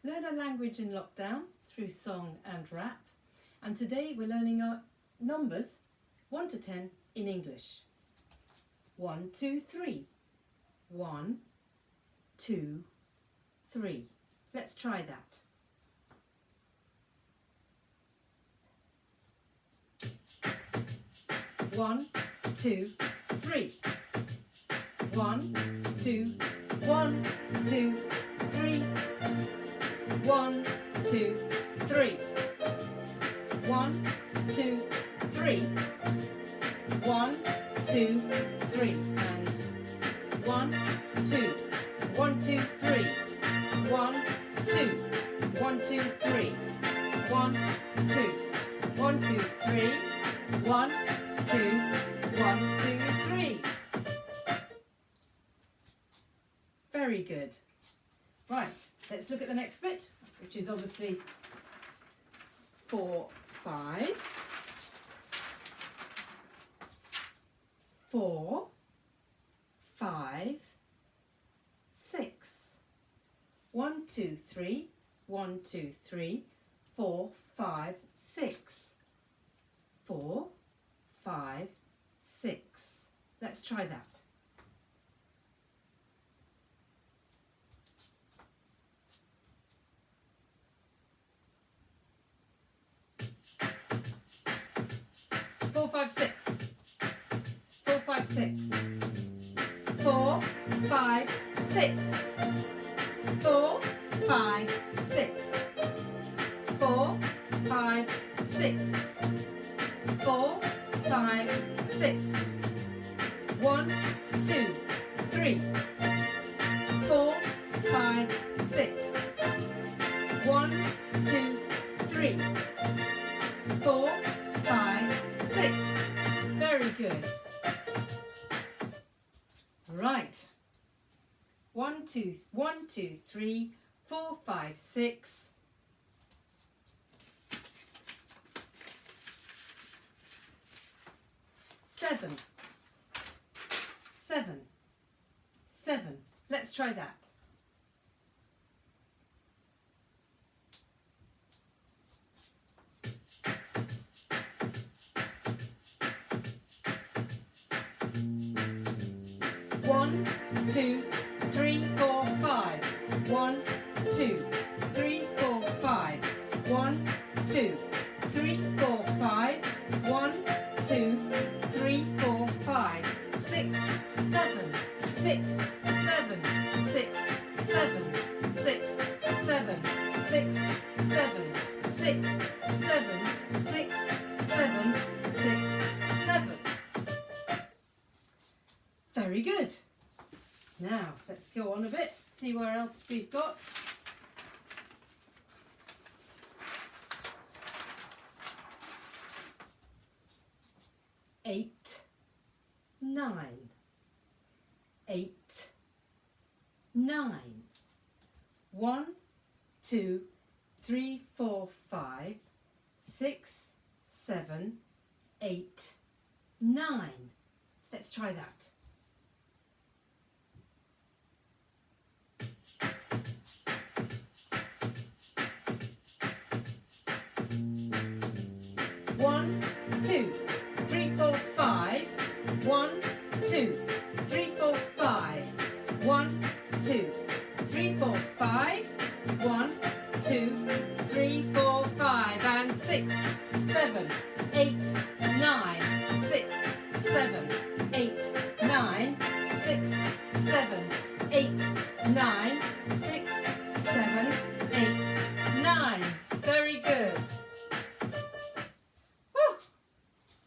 Learn a language in lockdown through song and rap. And today we're learning our numbers 1 to 10 in English. 1, 2, 3. 1, 2, 3. Let's try that. One, two, three. 1, 2, 1, 2, 3. 1, 2, 3. 1, 2, 3. 1, 2, 3. And 1, 2, 1, 2, 3. 1, 2, 1, 2, 3. 1, 2, 1, 2, 3. 1, 2, 1, 2, 3. Very good. Right, let's look at the next bit, which is obviously 4, 5. 4, 5, 6. 1, 2, 3. 1, 2, 3. 4, 5, 6. 4, 5, 6. Let's try that. 4, 5, 6. 4, 5, 6. 4, 5, 6. 4, 5, 6. 4, 5, 6. 4, 5, 6. 1, 2, 3. 4, 5, 6. 1, 2, 3. 4, 5, 6. Very good. Right. 1, 2, 1, 2, 3, 4, 5, 6. 7. 7. 7. Let's try that. 1, 2, 3, 4, 5. 1, 2, 3, 4, 5. 1, 2, 3, 4, 5. 1, 2, 3, 4, 5. 6, 7. 6, 7. 6, 7. 6, 7. 6, 7. 6, 7. 6, 7. 6, 7. Very good. Now, let's go on a bit, see where else we've got. Eight, 9. 8, 9. 1, 2, 3, 4, 5, 6, 7, 8, 9. Let's try that. 1, 2, 3, 4, 5. 1, 2, 3, 4, 5. 1, 2, 3, 4, 5. 1, 2, 3, 4, 5. And 6, 7, 8, 9. 6, 7, 8, 9. 6, 7, 8, 9. 6, 7, 8, 9. Very good. Woo.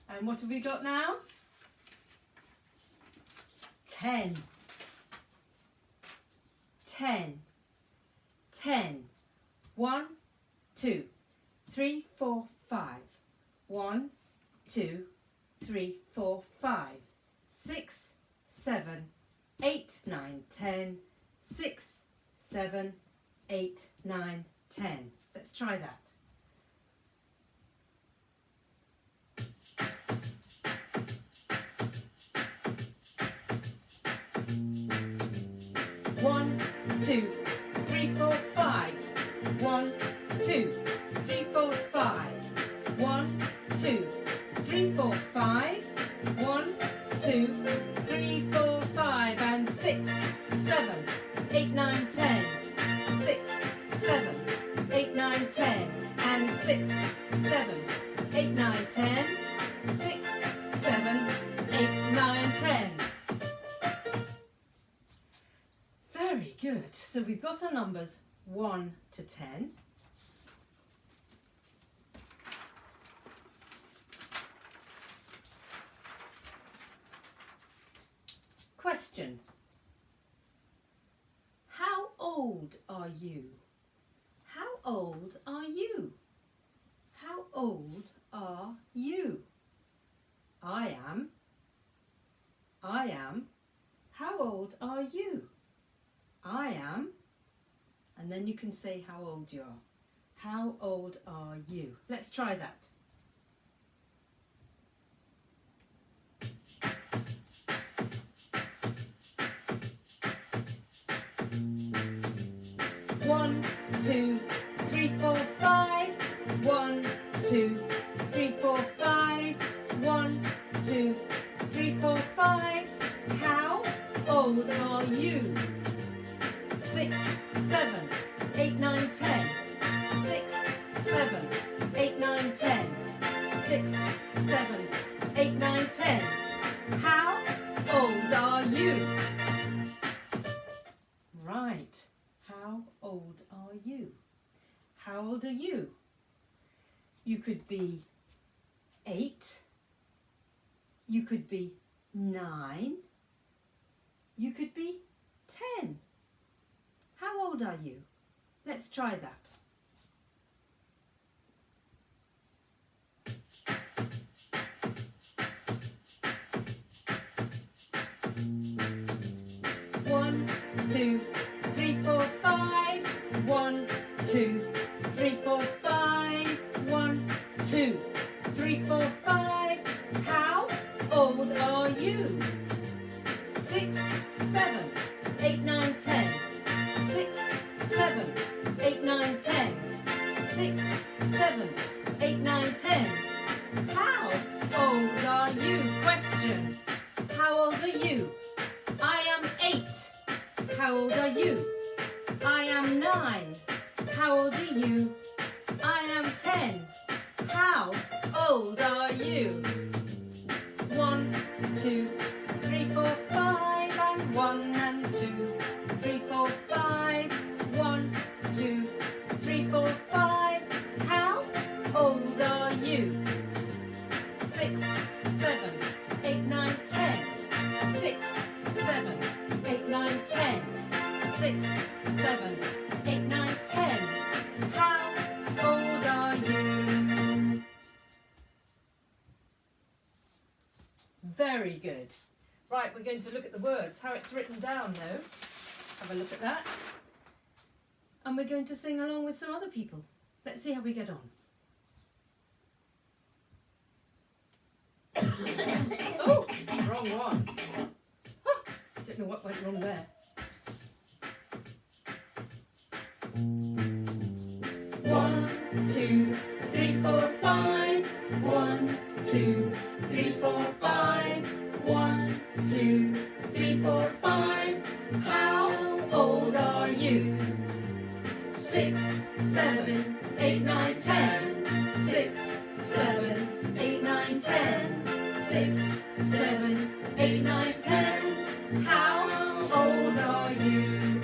And what have we got now? 10. 10. 10. 1, 2, 3, 4, 5. 1, 2, 3, 4, 5. 6, 7, 8, 9, 10. 6, 7, 8, 9, 10. Let's try that. 1, 2, 3, 4, 5. 1, 2, 3, 4, 5. 1, 2, 3, 4, 5. 1, 2, 3, 4, 5. And 6, 7, 8, 9, 10. 6, 7, 8, 9, 10. And 6, 7, 8, 9, 10. 6, 7, 8, 9, 10. Very good. So we've got our numbers 1 to 10. Question. How old are you? How old are you? How old are you? I am. I am. How old are you? I am. And then you can say how old you are. How old are you? Let's try that. One, two, three, four, five. 1, 2, 3, 4, 5. 1, 2, 3, 4, 5. How old are you? 6, 7, 8, 9, 10. 6, 7, 8, 9, 10. 6, 7, 8, 9, 10. How old are you? Right. How old are you? How old are you? You could be 8. You could be 9. You could be 10. How old are you? Let's try that. One, 2, 3, 4, 5. 1, 2, 3, 4, 5. 1, 2, 3, 4, 5. How old are you? 6, 7, 8, 9, 10. 6, 7, 8, 9, 10. 6, 7, 8, 9, 10. How old are you? Question. How old are you? I am 8. How old are you? I am 9. How old are you? I am 10. How old are you? 1, 2, 3, 4, 5. And 1 and 2, 3, 4, 5. 1, 2, 3, 4, 5. How old are you? 6, 7, 8, 9, 10. 6, 7, 8, 9, 10. 6, 7, 8, 9, 10. How old are you? Very good. Right, we're going to look at the words, how it's written down now. Have a look at that. And we're going to sing along with some other people. Let's see how we get on. Oh, wrong one. Oh, don't know what went wrong there. 1, 2, 3, 4, 5. 1, 2, 3, 4, 5. 1, 2, 3, 4, 5. How old are you? 6, 7, 8, 9, 10. 6, 7, 8, 9, 10. 6, 7, 8, 9, 10. How old are you?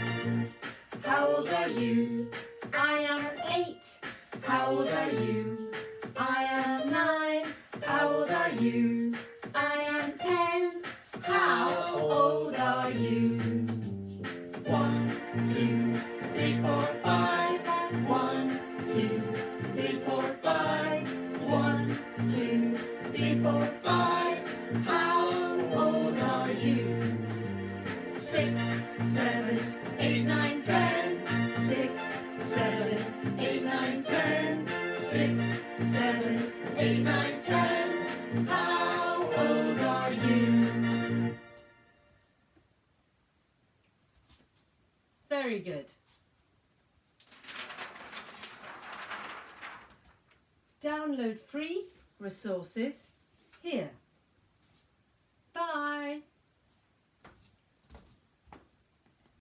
How old are you? I am 8. How old are you? I am 9. How old are you? I am 10. How old are you? 1, 2, 3, 4, 5. And 1, 2, 3, 4, 5. 1, 2, 3, 4, 5. How old are you? 6, 7, 8, 9, 10. 6, 7, 8, 9, 10. 6, 7, 8, 9, 10. How old are you? Very good. download free resources here.